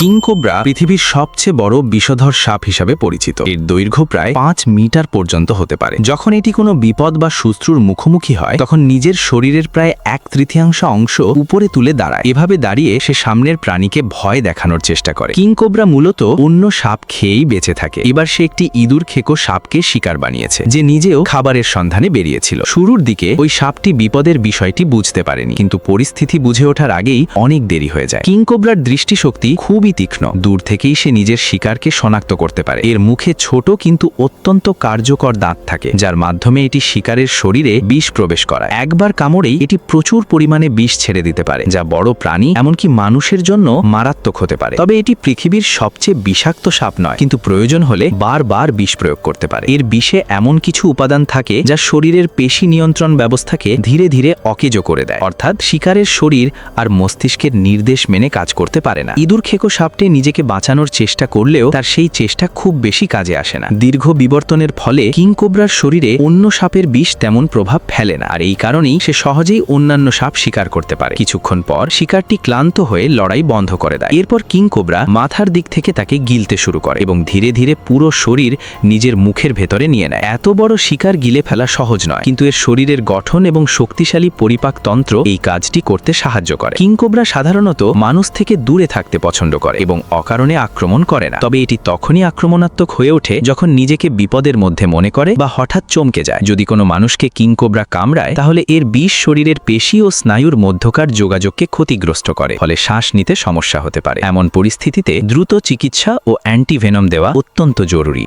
King Cobra পৃথিবীর সবচেয়ে বড় বিষধর সাপ হিসাবে পরিচিত। এর দৈর্ঘ্য প্রায় 5 মিটার পর্যন্ত হতে পারে। যখন এটি কোনো বিপদ বা শত্রুর মুখোমুখি হয় তখন নিজের শরীরের প্রায় 1/3 অংশ উপরে তুলে দাঁড়ায়। এভাবে দাঁড়িয়ে সে সামনের প্রাণীকে ভয় দেখানোর চেষ্টা করে। কিংকোবরা মূলত অন্য সাপ খেয়েই বেঁচে থাকে। এবার সে একটি ইঁদুর খেকো সাপকে শিকার বানিয়েছে, যে নিজেও খাবারের সন্ধানে বেরিয়েছিল। শুরুর দিকে ওই সাপটি বিপদের বিষয়টি বুঝতে পারেনি, কিন্তু পরিস্থিতি বুঝে ওঠার আগেই অনেক দেরি হয়ে যায়। কিংকোবরার দৃষ্টিশক্তি খুবই তীক্ষ্ণ। দূর থেকেই সে নিজের শিকারকে শনাক্ত করতে পারে। এর মুখে ছোট কিন্তু অত্যন্ত কার্যকর দাঁত থাকে, যার মাধ্যমে এটি শিকারের শরীরে বিষ প্রবেশ করায়। একবার কামড়েই এটি প্রচুর পরিমাণে বিষ ছেড়ে দিতে পারে, যা বড় প্রাণী এমনকি মানুষের জন্য মারাত্মক হতে পারে। তবে এটি পৃথিবীর সবচেয়ে বিষাক্ত সাপ নয়, কিন্তু প্রয়োজন হলে বারবার বিষ প্রয়োগ করতে পারে। এর বিষে এমন কিছু উপাদান থাকে যা শরীরের পেশি নিয়ন্ত্রণ ব্যবস্থাকে ধীরে ধীরে অকেজো করে দেয়, অর্থাৎ শিকারের শরীর আর মস্তিষ্কের নির্দেশ মেনে কাজ করতে পারে না। ইঁদুর খেকো সাপটি নিজেকে বাঁচানোর চেষ্টা করলেও তার সেই চেষ্টা খুব বেশি কাজে আসে না। দীর্ঘ বিবর্তনের ফলে কিংকোবরার শরীরে অন্য সাপের বিষ তেমন প্রভাব ফেলে না, আর এই কারণেই সে সহজেই অন্যান্য সাপ শিকার করতে পারে। কিছুক্ষণ পর শিকারটি ক্লান্ত হয়ে লড়াই বন্ধ করে দেয়। এরপর কিংকোবরা মাথার দিক থেকে তাকে গিলতে শুরু করে এবং ধীরে ধীরে পুরো শরীর নিজের মুখের ভেতরে নিয়ে নেয়। এত বড় শিকার গিলে ফেলা সহজ নয়, কিন্তু এর শরীরের গঠন এবং শক্তিশালী পরিপাক তন্ত্র এই কাজটি করতে সাহায্য করে। কিংকোবরা সাধারণত মানুষ থেকে দূরে থাকতে পছন্দ করে এবং অকারণে আক্রমণ করে না। তবে এটি তখনই আক্রমণাত্মক হয়ে ওঠে যখন নিজেকে বিপদের মধ্যে মনে করে বা হঠাৎ চমকে যায়। যদি কোনো মানুষকে কিংকোবরা কামড়ায় তাহলে এর বিষ শরীরের পেশি ও স্নায়ুর মধ্যকার যোগাযোগকে ক্ষতিগ্রস্ত করে, ফলে শ্বাস নিতে সমস্যা হতে পারে। এমন পরিস্থিতিতে দ্রুত চিকিৎসা ও অ্যান্টিভেনম দেওয়া অত্যন্ত জরুরি।